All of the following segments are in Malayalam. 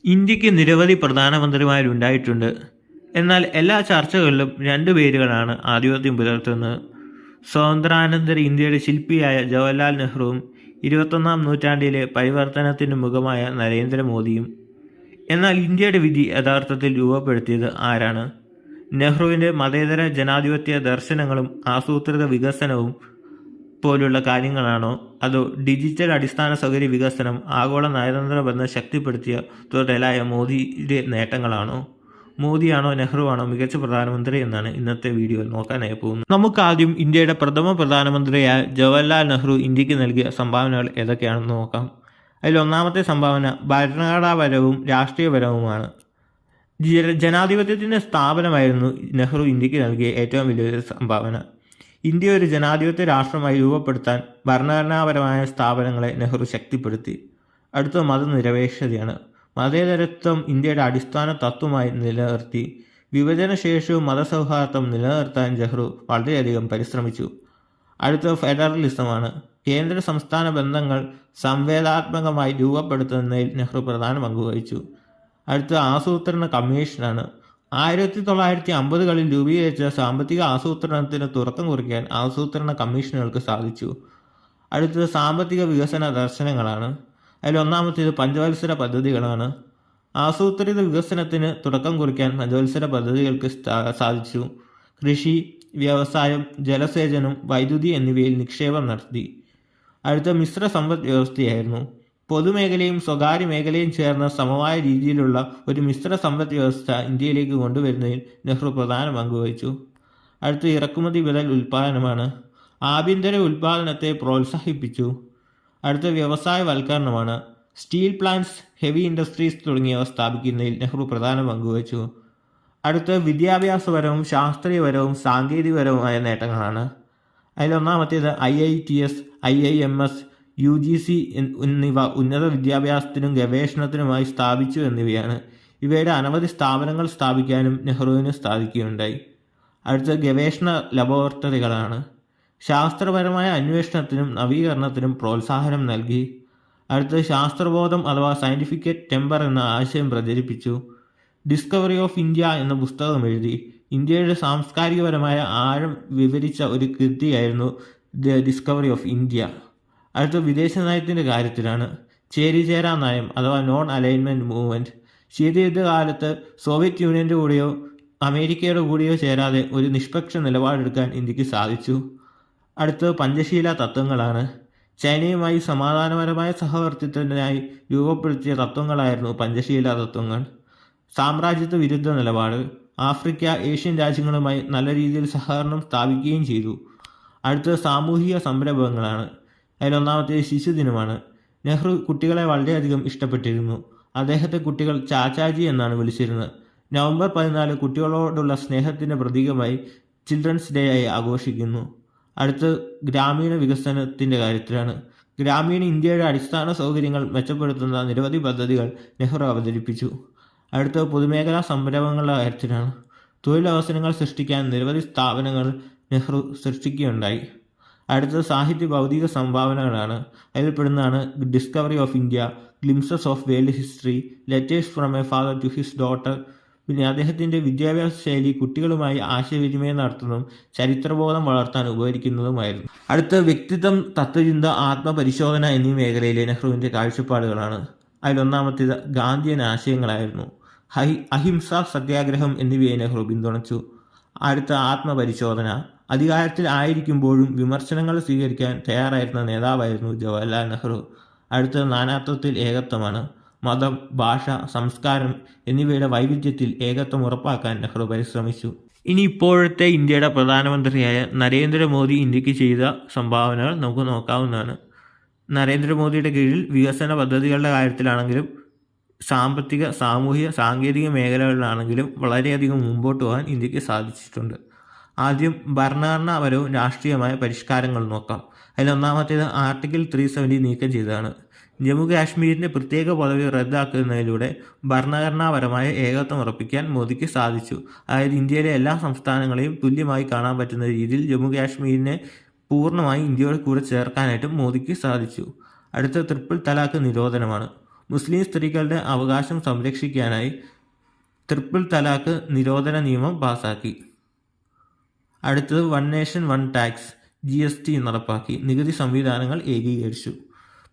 ഇന്ത്യക്ക് നിരവധി പ്രധാനമന്ത്രിമാരുണ്ടായിട്ടുണ്ട്. എന്നാൽ എല്ലാ ചർച്ചകളിലും രണ്ട് പേരുകളാണ് ആധിപത്യം പുലർത്തുന്നത്. സ്വാതന്ത്ര്യാനന്തര ഇന്ത്യയുടെ ശില്പിയായ ജവഹർലാൽ നെഹ്റുവും 21ാം നൂറ്റാണ്ടിലെ പരിവർത്തനത്തിന് മുഖമായ നരേന്ദ്രമോദിയും. എന്നാൽ ഇന്ത്യയുടെ വിധി യഥാർത്ഥത്തിൽ രൂപപ്പെടുത്തിയത് ആരാണ്? നെഹ്റുവിൻ്റെ മതേതര ജനാധിപത്യ ദർശനങ്ങളും ആസൂത്രിത വികസനവും പോലുള്ള കാര്യങ്ങളാണോ, അതോ ഡിജിറ്റൽ അടിസ്ഥാന സൗകര്യ വികസനം, ആഗോള നയതന്ത്ര ബന്ധം ശക്തിപ്പെടുത്തിയ തുടലായ മോദിയുടെ നേട്ടങ്ങളാണോ? മോദിയാണോ നെഹ്റുവാണോ മികച്ച പ്രധാനമന്ത്രി എന്നാണ് ഇന്നത്തെ വീഡിയോയിൽ നോക്കാനായി പോകുന്നത്. നമുക്ക് ആദ്യം ഇന്ത്യയുടെ പ്രഥമ പ്രധാനമന്ത്രിയായ ജവഹർലാൽ നെഹ്റു ഇന്ത്യക്ക് നൽകിയ സംഭാവനകൾ ഏതൊക്കെയാണെന്ന് നോക്കാം. അതിൽ ഒന്നാമത്തെ സംഭാവന ഭരണഘടനാപരവും രാഷ്ട്രീയപരവുമാണ്. ജനാധിപത്യത്തിൻ്റെ സ്ഥാപനമായിരുന്നു നെഹ്റു ഇന്ത്യക്ക് നൽകിയ ഏറ്റവും വലിയൊരു സംഭാവന. ഇന്ത്യ ഒരു ജനാധിപത്യ രാഷ്ട്രമായി രൂപപ്പെടുത്താൻ ഭരണഘടനാപരമായ സ്ഥാപനങ്ങളെ നെഹ്റു ശക്തിപ്പെടുത്തി. അടുത്ത മതനിരപേക്ഷതയാണ്. മതേതരത്വം ഇന്ത്യയുടെ അടിസ്ഥാന തത്വമായി നിലനിർത്തി. വിഭജനശേഷവും മതസൗഹാർദ്ദം നിലനിർത്താൻ നെഹ്റു വളരെയധികം പരിശ്രമിച്ചു. അടുത്ത ഫെഡറലിസമാണ്. കേന്ദ്ര സംസ്ഥാന ബന്ധങ്ങൾ സംവേദനാത്മകമായി രൂപപ്പെടുത്തുന്നതിൽ നെഹ്റു പ്രധാന പങ്കുവഹിച്ചു. അടുത്ത ആസൂത്രണ കമ്മീഷനാണ്. 1950കളിൽ രൂപീകരിച്ച സാമ്പത്തിക ആസൂത്രണത്തിന് തുടക്കം കുറിക്കാൻ ആസൂത്രണ കമ്മീഷനുകൾക്ക് സാധിച്ചു. അടുത്തത് സാമ്പത്തിക വികസന ദർശനങ്ങളാണ്. അതിൽ ഒന്നാമത്തേത് പഞ്ചവത്സര പദ്ധതികളാണ്. ആസൂത്രിത വികസനത്തിന് തുടക്കം കുറിക്കാൻ പഞ്ചവത്സര പദ്ധതികൾക്ക് സാധിച്ചു. കൃഷി, വ്യവസായം, ജലസേചനം, വൈദ്യുതി എന്നിവയിൽ നിക്ഷേപം നടത്തി. അടുത്ത മിശ്ര സമ്പദ് വ്യവസ്ഥയായിരുന്നു. പൊതുമേഖലയും സ്വകാര്യ മേഖലയും ചേർന്ന സമമായ രീതിയിലുള്ള ഒരു മിശ്ര സമ്പദ് വ്യവസ്ഥ ഇന്ത്യയിലേക്ക് കൊണ്ടുവരുന്നതിൽ നെഹ്റു പ്രധാന പങ്കുവഹിച്ചു. അടുത്ത ഇറക്കുമതി ബദൽ ഉൽപ്പാദനമാണ്. ആഭ്യന്തര ഉൽപ്പാദനത്തെ പ്രോത്സാഹിപ്പിച്ചു. അടുത്ത വ്യവസായവൽക്കരണമാണ്. സ്റ്റീൽ പ്ലാന്റ്സ്, ഹെവി ഇൻഡസ്ട്രീസ് തുടങ്ങിയവ സ്ഥാപിക്കുന്നതിൽ നെഹ്റു പ്രധാന പങ്കുവഹിച്ചു. അടുത്ത വിദ്യാഭ്യാസപരവും ശാസ്ത്രീയപരവും സാങ്കേതികപരവുമായ നേട്ടങ്ങളാണ്. അതിലൊന്നാമത്തേത് IITS, IIMS, UGC എന്നിവ ഉന്നത വിദ്യാഭ്യാസത്തിനും ഗവേഷണത്തിനുമായി സ്ഥാപിച്ചു എന്നിവയാണ്. ഇവയുടെ അനവധി സ്ഥാപനങ്ങൾ സ്ഥാപിക്കാനും നെഹ്റുവിന് സാധിക്കുകയുണ്ടായി. അടുത്ത ഗവേഷണ ലബോറട്ടറികളാണ്. ശാസ്ത്രപരമായ അന്വേഷണത്തിനും നവീകരണത്തിനും പ്രോത്സാഹനം നൽകി. അടുത്ത ശാസ്ത്രബോധം അഥവാ സയൻറ്റിഫിക് ടെമ്പർ എന്ന ആശയം പ്രചരിപ്പിച്ചു. ഡിസ്കവറി ഓഫ് ഇന്ത്യ എന്ന പുസ്തകം എഴുതി. ഇന്ത്യയുടെ സാംസ്കാരികപരമായ ആഴം വിവരിച്ച ഒരു കൃതിയായിരുന്നു ദ ഡിസ്കവറി ഓഫ് ഇന്ത്യ. അടുത്ത വിദേശ നയത്തിൻ്റെ കാര്യത്തിലാണ്. ചേരിചേരാ നയം അഥവാ നോൺ അലൈൻമെൻറ്റ് മൂവ്മെൻറ്റ്. ശീതയുദ്ധകാലത്ത് സോവിയറ്റ് യൂണിയൻ്റെ കൂടെയോ അമേരിക്കയുടെ കൂടെയോ ചേരാതെ ഒരു നിഷ്പക്ഷ നിലപാടെടുക്കാൻ ഇന്ത്യക്ക് സാധിച്ചു. അടുത്തത് പഞ്ചശീല തത്വങ്ങളാണ്. ചൈനയുമായി സമാധാനപരമായ സഹവർത്തിത്വത്തിനായി രൂപപ്പെടുത്തിയ തത്വങ്ങളായിരുന്നു പഞ്ചശീല തത്വങ്ങൾ. സാമ്രാജ്യത്വ വിരുദ്ധ നിലപാട്. ആഫ്രിക്ക, ഏഷ്യൻ രാജ്യങ്ങളുമായി നല്ല രീതിയിൽ സഹകരണം സ്ഥാപിക്കുകയും ചെയ്തു. അടുത്തത് സാമൂഹിക സംരംഭങ്ങളാണ്. അതിലൊന്നാമത്തേത് ശിശുദിനമാണ്. നെഹ്റു കുട്ടികളെ വളരെയധികം ഇഷ്ടപ്പെട്ടിരുന്നു. അദ്ദേഹത്തെ കുട്ടികൾ ചാച്ചാജി എന്നാണ് വിളിച്ചിരുന്നത്. നവംബർ 14 കുട്ടികളോടുള്ള സ്നേഹത്തിൻ്റെ പ്രതീകമായി ചിൽഡ്രൻസ് ഡേ ആയി ആഘോഷിക്കുന്നു. അടുത്ത് ഗ്രാമീണ വികസനത്തിൻ്റെ കാര്യത്തിലാണ്. ഗ്രാമീണ ഇന്ത്യയുടെ അടിസ്ഥാന സൗകര്യങ്ങൾ മെച്ചപ്പെടുത്തുന്ന നിരവധി പദ്ധതികൾ നെഹ്റു അവതരിപ്പിച്ചു. അടുത്ത പൊതുമേഖലാ സംരംഭങ്ങളുടെ കാര്യത്തിലാണ്. തൊഴിലവസരങ്ങൾ സൃഷ്ടിക്കാൻ നിരവധി സ്ഥാപനങ്ങൾ നെഹ്റു സൃഷ്ടിക്കുകയുണ്ടായി. അടുത്തത് സാഹിത്യ ഭൗതിക സംഭാവനകളാണ്. അതിൽപ്പെടുന്നതാണ് discovery of India, glimpses of world history, letters from a father to his daughter. പിന്നെ അദ്ദേഹത്തിൻ്റെ വിദ്യാഭ്യാസ ശൈലി കുട്ടികളുമായി ആശയവിനിമയം നടത്തുന്നതും ചരിത്രബോധം വളർത്താൻ ഉപകരിക്കുന്നതുമായിരുന്നു. അടുത്ത വ്യക്തിത്വം, തത്വചിന്ത, ആത്മപരിശോധന എന്നീ മേഖലയിലെ നെഹ്റുവിൻ്റെ കാഴ്ചപ്പാടുകളാണ്. അതിലൊന്നാമത്തേത് ഗാന്ധിയൻ ആശയങ്ങളായിരുന്നു. അഹിംസ, സത്യാഗ്രഹം എന്നിവയെ നെഹ്റു പിന്തുണച്ചു. അടുത്ത ആത്മപരിശോധന. അധികാരത്തിൽ ആയിരിക്കുമ്പോഴും വിമർശനങ്ങൾ സ്വീകരിക്കാൻ തയ്യാറായിരുന്ന നേതാവായിരുന്നു ജവഹർലാൽ നെഹ്റു. അടുത്തത് നാനാത്വത്തിൽ ഏകത്വമാണ്. മതം, ഭാഷ, സംസ്കാരം എന്നിവയുടെ വൈവിധ്യത്തിൽ ഏകത്വം ഉറപ്പാക്കാൻ നെഹ്റു പരിശ്രമിച്ചു. ഇനി ഇപ്പോഴത്തെ ഇന്ത്യയുടെ പ്രധാനമന്ത്രിയായ നരേന്ദ്രമോദി ഇന്ത്യക്ക് ചെയ്ത സംഭാവനകൾ നമുക്ക് നോക്കാവുന്നതാണ്. നരേന്ദ്രമോദിയുടെ കീഴിൽ വികസന പദ്ധതികളുടെ കാര്യത്തിലാണെങ്കിലും സാമ്പത്തിക, സാമൂഹിക, സാങ്കേതിക മേഖലകളിലാണെങ്കിലും വളരെയധികം മുമ്പോട്ട് പോകാൻ ഇന്ത്യക്ക് സാധിച്ചിട്ടുണ്ട്. ആദ്യം ഭരണഘടനാപരവും രാഷ്ട്രീയമായ പരിഷ്കാരങ്ങൾ നോക്കാം. അതിലൊന്നാമത്തേത് ആർട്ടിക്കിൾ 370 നീക്കം ചെയ്തതാണ്. ജമ്മു കാശ്മീരിൻ്റെ പ്രത്യേക പദവി റദ്ദാക്കുന്നതിലൂടെ ഭരണഘടനാപരമായ ഏകത്വം ഉറപ്പിക്കാൻ മോദിക്ക് സാധിച്ചു. അതായത് ഇന്ത്യയിലെ എല്ലാ സംസ്ഥാനങ്ങളെയും തുല്യമായി കാണാൻ പറ്റുന്ന രീതിയിൽ ജമ്മു കാശ്മീരിനെ പൂർണ്ണമായി ഇന്ത്യയുടെ കൂടെ ചേർക്കാനായിട്ട് മോദിക്ക് സാധിച്ചു. അടുത്ത ട്രിപ്പിൾ തലാഖ് നിരോധനമാണ്. മുസ്ലിം സ്ത്രീകളുടെ അവകാശം സംരക്ഷിക്കാനായി ട്രിപ്പിൾ തലാഖ് നിരോധന നിയമം പാസാക്കി. അടുത്തത് one nation one tax GST നടപ്പാക്കി. നികുതി സംവിധാനങ്ങൾ ഏകീകരിച്ചു.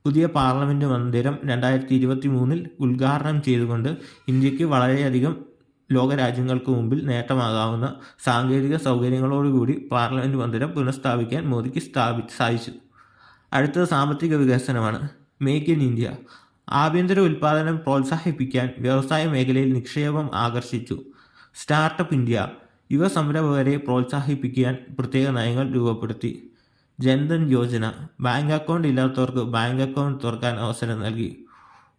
പുതിയ പാർലമെൻറ്റ് മന്ദിരം 2023 ഉദ്ഘാടനം ചെയ്തുകൊണ്ട് ഇന്ത്യക്ക് വളരെയധികം ലോകരാജ്യങ്ങൾക്ക് മുമ്പിൽ നേട്ടമാകാവുന്ന സാങ്കേതിക സൗകര്യങ്ങളോടുകൂടി പാർലമെൻറ്റ് മന്ദിരം പുനഃസ്ഥാപിക്കാൻ മോദിക്ക് സാധിച്ചു. അടുത്തത് സാമ്പത്തിക വികസനമാണ്. Make in India. ആഭ്യന്തര ഉൽപ്പാദനം പ്രോത്സാഹിപ്പിക്കാൻ വ്യവസായ മേഖലയിൽ നിക്ഷേപം ആകർഷിച്ചു. Startup India. യുവ സംരംഭകരെ പ്രോത്സാഹിപ്പിക്കാൻ പ്രത്യേക നയങ്ങൾ രൂപപ്പെടുത്തി. ജൻധൻ യോജന. ബാങ്ക് അക്കൗണ്ട് ഇല്ലാത്തവർക്ക് ബാങ്ക് അക്കൗണ്ട് തുറക്കാൻ അവസരം നൽകി.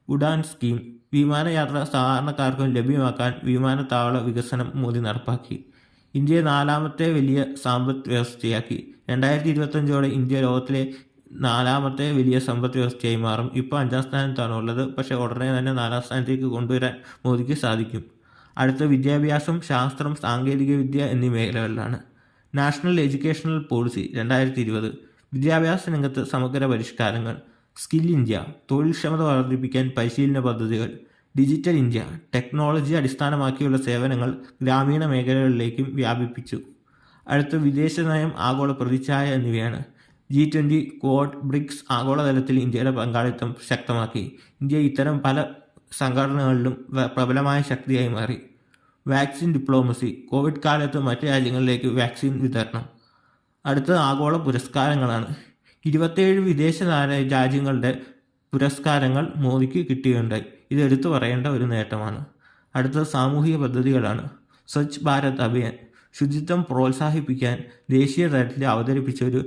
ഉഡാൻ സ്കീം. വിമാനയാത്ര സാധാരണക്കാർക്കും ലഭ്യമാക്കാൻ വിമാനത്താവള വികസനം മോദി നടപ്പാക്കി. ഇന്ത്യയെ 4ാമത്തെ വലിയ സമ്പദ് വ്യവസ്ഥയാക്കി. 2025 ഇന്ത്യ ലോകത്തിലെ 4ാമത്തെ വലിയ സമ്പദ് വ്യവസ്ഥയായി മാറും. ഇപ്പോൾ 5ാം സ്ഥാനത്താണ് ഉള്ളത്. പക്ഷേ ഉടനെ തന്നെ 4ാം സ്ഥാനത്തേക്ക് കൊണ്ടുവരാൻ മോദിക്ക് സാധിക്കും. അടുത്ത വിദ്യാഭ്യാസം, ശാസ്ത്രം, സാങ്കേതിക വിദ്യ എന്നീ മേഖലകളിലാണ്. National educational policy 2020. വിദ്യാഭ്യാസ രംഗത്ത് സമഗ്ര പരിഷ്കാരങ്ങൾ. Skill India. തൊഴിൽക്ഷമത വർദ്ധിപ്പിക്കാൻ പരിശീലന പദ്ധതികൾ. Digital India. ടെക്നോളജി അടിസ്ഥാനമാക്കിയുള്ള സേവനങ്ങൾ ഗ്രാമീണ മേഖലകളിലേക്കും വ്യാപിപ്പിച്ചു. അടുത്ത വിദേശ നയം, ആഗോള പ്രതിച്ഛായ എന്നിവയാണ്. G20, ക്വാഡ്, ബ്രിക്സ് ആഗോളതലത്തിൽ ഇന്ത്യയുടെ പങ്കാളിത്തം ശക്തമാക്കി. ഇന്ത്യ ഇത്തരം പല സംഘടനകളിലും പ്രബലമായ ശക്തിയായി മാറി. Vaccine diplomacy. കോവിഡ് കാലത്ത് മറ്റ് രാജ്യങ്ങളിലേക്ക് വാക്സിൻ വിതരണം. അടുത്തത് ആഗോള പുരസ്കാരങ്ങളാണ്. 27 വിദേശ രാജ്യങ്ങളുടെ പുരസ്കാരങ്ങൾ മോദിക്ക് കിട്ടുകയുണ്ടായി. ഇത് എടുത്തു പറയേണ്ട ഒരു നേട്ടമാണ്. അടുത്തത് സാമൂഹിക പദ്ധതികളാണ്. സ്വച്ഛ് ഭാരത് അഭിയാൻ. ശുചിത്വം പ്രോത്സാഹിപ്പിക്കാൻ ദേശീയ തലത്തിൽ അവതരിപ്പിച്ച ഒരു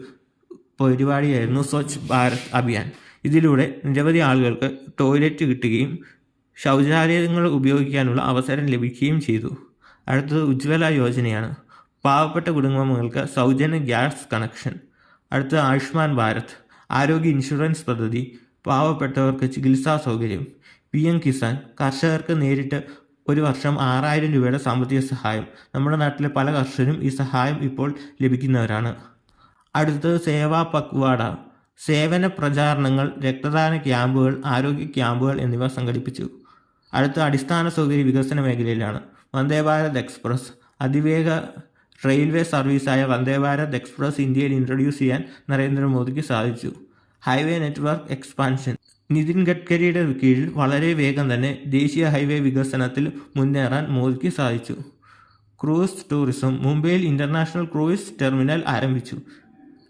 പരിപാടിയായിരുന്നു സ്വച്ഛ് ഭാരത് അഭിയാൻ. ഇതിലൂടെ നിരവധി ആളുകൾക്ക് ടോയ്ലറ്റ് കിട്ടുകയും ശൗചാലയങ്ങൾ ഉപയോഗിക്കാനുള്ള അവസരം ലഭിക്കുകയും ചെയ്തു. അടുത്തത് ഉജ്ജ്വല യോജനയാണ്. പാവപ്പെട്ട കുടുംബങ്ങൾക്ക് സൗജന്യ ഗ്യാസ് കണക്ഷൻ. അടുത്തത് ആയുഷ്മാൻ ഭാരത്. ആരോഗ്യ ഇൻഷുറൻസ് പദ്ധതി. പാവപ്പെട്ടവർക്ക് ചികിത്സാ സൗകര്യം. PM കിസാൻ. കർഷകർക്ക് നേരിട്ട് ഒരു വർഷം 6000 രൂപയുടെ സാമ്പത്തിക സഹായം. നമ്മുടെ നാട്ടിലെ പല കർഷകരും ഈ സഹായം ഇപ്പോൾ ലഭിക്കുന്നവരാണ്. അടുത്തത് സേവാ പക്വാഡ. സേവന പ്രചാരണങ്ങൾ, രക്തദാന ക്യാമ്പുകൾ, ആരോഗ്യ ക്യാമ്പുകൾ എന്നിവ സംഘടിപ്പിച്ചു. അടുത്ത അടിസ്ഥാന സൗകര്യ വികസന മേഖലയിലാണ്. വന്ദേ ഭാരത് എക്സ്പ്രസ്. അതിവേഗ റെയിൽവേ സർവീസായ വന്ദേ ഭാരത് എക്സ്പ്രസ് ഇന്ത്യയിൽ ഇൻട്രൊഡ്യൂസ് ചെയ്യാൻ നരേന്ദ്രമോദിക്ക് സാധിച്ചു. Highway network expansion. നിതിൻ ഗഡ്കരിയുടെ കീഴിൽ വളരെ വേഗം തന്നെ ദേശീയ ഹൈവേ വികസനത്തിൽ മുന്നേറാൻ മോദിക്ക് സാധിച്ചു. Cruise tourism. മുംബൈയിൽ ഇൻ്റർനാഷണൽ ക്രൂയിസ് ടെർമിനൽ ആരംഭിച്ചു.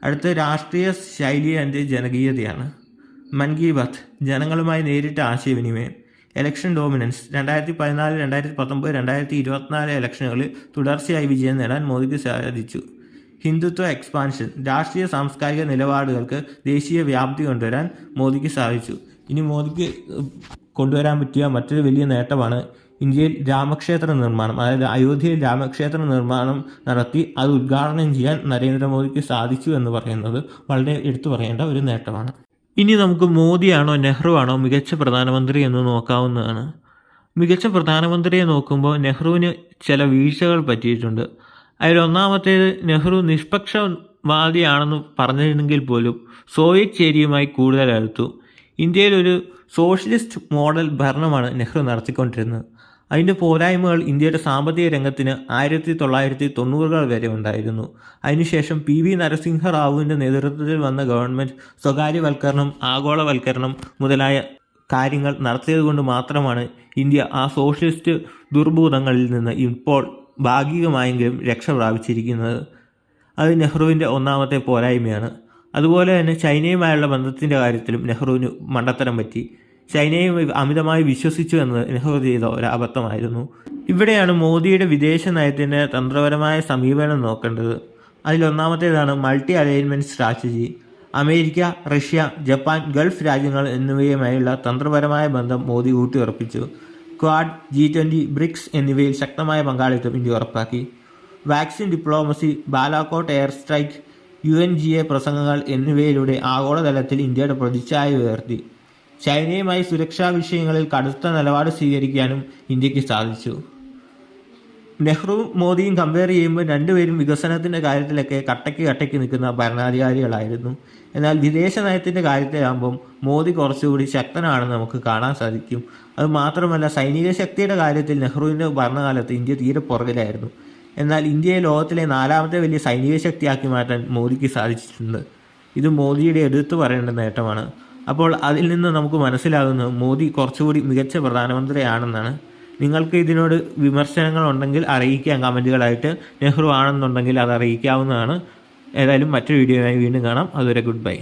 അടുത്ത രാഷ്ട്രീയ ശൈലി ആൻഡ് ജനകീയതയാണ്. മൻ കി ബാത്ത്. ജനങ്ങളുമായി നേരിട്ട് ആശയവിനിമയം. Election dominance. 2014, 2019, 2024 ഇലക്ഷനുകളിൽ തുടർച്ചയായി വിജയം നേടാൻ മോദിക്ക് സാധിച്ചു. ഹിന്ദുത്വ എക്സ്പാൻഷൻ. രാഷ്ട്രീയ സാംസ്കാരിക നിലപാടുകൾക്ക് ദേശീയ വ്യാപ്തി കൊണ്ടുവരാൻ മോദിക്ക് സാധിച്ചു. ഇനി മോദിക്ക് കൊണ്ടുവരാൻ പറ്റിയ മറ്റൊരു വലിയ നേട്ടമാണ് ഇന്ത്യയിൽ രാമക്ഷേത്ര നിർമ്മാണം. അതായത് അയോധ്യയിൽ രാമക്ഷേത്ര നിർമ്മാണം നടത്തി അത് ഉദ്ഘാടനം ചെയ്യാൻ നരേന്ദ്രമോദിക്ക് സാധിച്ചു എന്ന് പറയുന്നത് വളരെ എടുത്തു പറയേണ്ട ഒരു നേട്ടമാണ്. ഇനി നമുക്ക് മോദിയാണോ നെഹ്റു ആണോ മികച്ച പ്രധാനമന്ത്രി എന്ന് നോക്കാവുന്നതാണ്. മികച്ച പ്രധാനമന്ത്രിയെ നോക്കുമ്പോൾ നെഹ്റുവിന് ചില വീഴ്ചകൾ പറ്റിയിട്ടുണ്ട്. അതിലൊന്നാമത്തേത്, നെഹ്റു നിഷ്പക്ഷവാദിയാണെന്ന് പറഞ്ഞിരുന്നെങ്കിൽ പോലും സോവിയറ്റ് ചേരിയുമായി കൂടുതൽ അടുത്തു. ഇന്ത്യയിലൊരു സോഷ്യലിസ്റ്റ് മോഡൽ ഭരണമാണ് നെഹ്റു നടത്തിക്കൊണ്ടിരുന്നത്. അതിൻ്റെ പോരായ്മകൾ ഇന്ത്യയുടെ സാമ്പത്തിക രംഗത്തിന് 1990-കൾ വരെ ഉണ്ടായിരുന്നു. അതിനുശേഷം PV നരസിംഹറാവുവിൻ്റെ നേതൃത്വത്തിൽ വന്ന ഗവൺമെൻറ് സ്വകാര്യവൽക്കരണം, ആഗോളവൽക്കരണം മുതലായ കാര്യങ്ങൾ നടത്തിയതുകൊണ്ട് മാത്രമാണ് ഇന്ത്യ ആ സോഷ്യലിസ്റ്റ് ദുർഭൂതങ്ങളിൽ നിന്ന് ഇപ്പോൾ ഭാഗികമായെങ്കിലും രക്ഷ പ്രാപിച്ചിരിക്കുന്നത്. അത് നെഹ്റുവിൻ്റെ ഒന്നാമത്തെ പോരായ്മയാണ്. അതുപോലെ തന്നെ ചൈനയുമായുള്ള ബന്ധത്തിൻ്റെ കാര്യത്തിലും നെഹ്റുവിന് മണ്ടത്തരം പറ്റി. ചൈനയെ അമിതമായി വിശ്വസിച്ചു എന്നത് നെഹ്റു ചെയ്ത ഒരു അബദ്ധമായിരുന്നു. ഇവിടെയാണ് മോദിയുടെ വിദേശ നയത്തിൻ്റെ തന്ത്രപരമായ സമീപനം നോക്കേണ്ടത്. അതിലൊന്നാമത്തേതാണ് multi alignment strategy. America, Russia, Japan, Gulf രാജ്യങ്ങൾ എന്നിവയുമായുള്ള തന്ത്രപരമായ ബന്ധം മോദി ഊട്ടിയുറപ്പിച്ചു. ക്വാഡ്, G20, ബ്രിക്സ് എന്നിവയിൽ ശക്തമായ പങ്കാളിത്തം ഇന്ത്യ ഉറപ്പാക്കി. Vaccine diplomacy, Balakot air strike, UNGA പ്രസംഗങ്ങൾ എന്നിവയിലൂടെ ആഗോളതലത്തിൽ ഇന്ത്യയുടെ പ്രതിച്ഛായ ഉയർത്തി. ചൈനയുമായി സുരക്ഷാ വിഷയങ്ങളിൽ കടുത്ത നിലപാട് സ്വീകരിക്കാനും ഇന്ത്യക്ക് സാധിച്ചു. നെഹ്റു മോദിയും കമ്പയർ ചെയ്യുമ്പോൾ രണ്ടുപേരും വികസനത്തിൻ്റെ കാര്യത്തിലൊക്കെ കട്ടയ്ക്ക് നിൽക്കുന്ന ഭരണാധികാരികളായിരുന്നു. എന്നാൽ വിദേശ നയത്തിൻ്റെ കാര്യത്തിലാകുമ്പം മോദി കുറച്ചുകൂടി ശക്തനാണെന്ന് നമുക്ക് കാണാൻ സാധിക്കും. അത് മാത്രമല്ല, സൈനിക ശക്തിയുടെ കാര്യത്തിൽ നെഹ്റുവിൻ്റെ ഭരണകാലത്ത് ഇന്ത്യ തീരെ പുറകിലായിരുന്നു. എന്നാൽ ഇന്ത്യയെ ലോകത്തിലെ 4ാമത്തെ വലിയ സൈനിക ശക്തിയാക്കി മാറ്റാൻ മോദിക്ക് സാധിച്ചിട്ടുണ്ട്. ഇത് മോദിയുടെ എടുത്തു പറയേണ്ട നേട്ടമാണ്. അപ്പോൾ അതിൽ നിന്ന് നമുക്ക് മനസ്സിലാകുന്നത് മോദി കുറച്ചുകൂടി മികച്ച പ്രധാനമന്ത്രിയാണെന്നാണ്. നിങ്ങൾക്ക് ഇതിനോട് വിമർശനങ്ങളുണ്ടെങ്കിൽ അറിയിക്കാം കമൻറ്റുകളായിട്ട്. നെഹ്റു ആണെന്നുണ്ടെങ്കിൽ അത് അറിയിക്കാവുന്നതാണ്. ഏതായാലും മറ്റൊരു വീഡിയോയുമായി വീണ്ടും കാണാം. അതുവരെ ഗുഡ് ബൈ.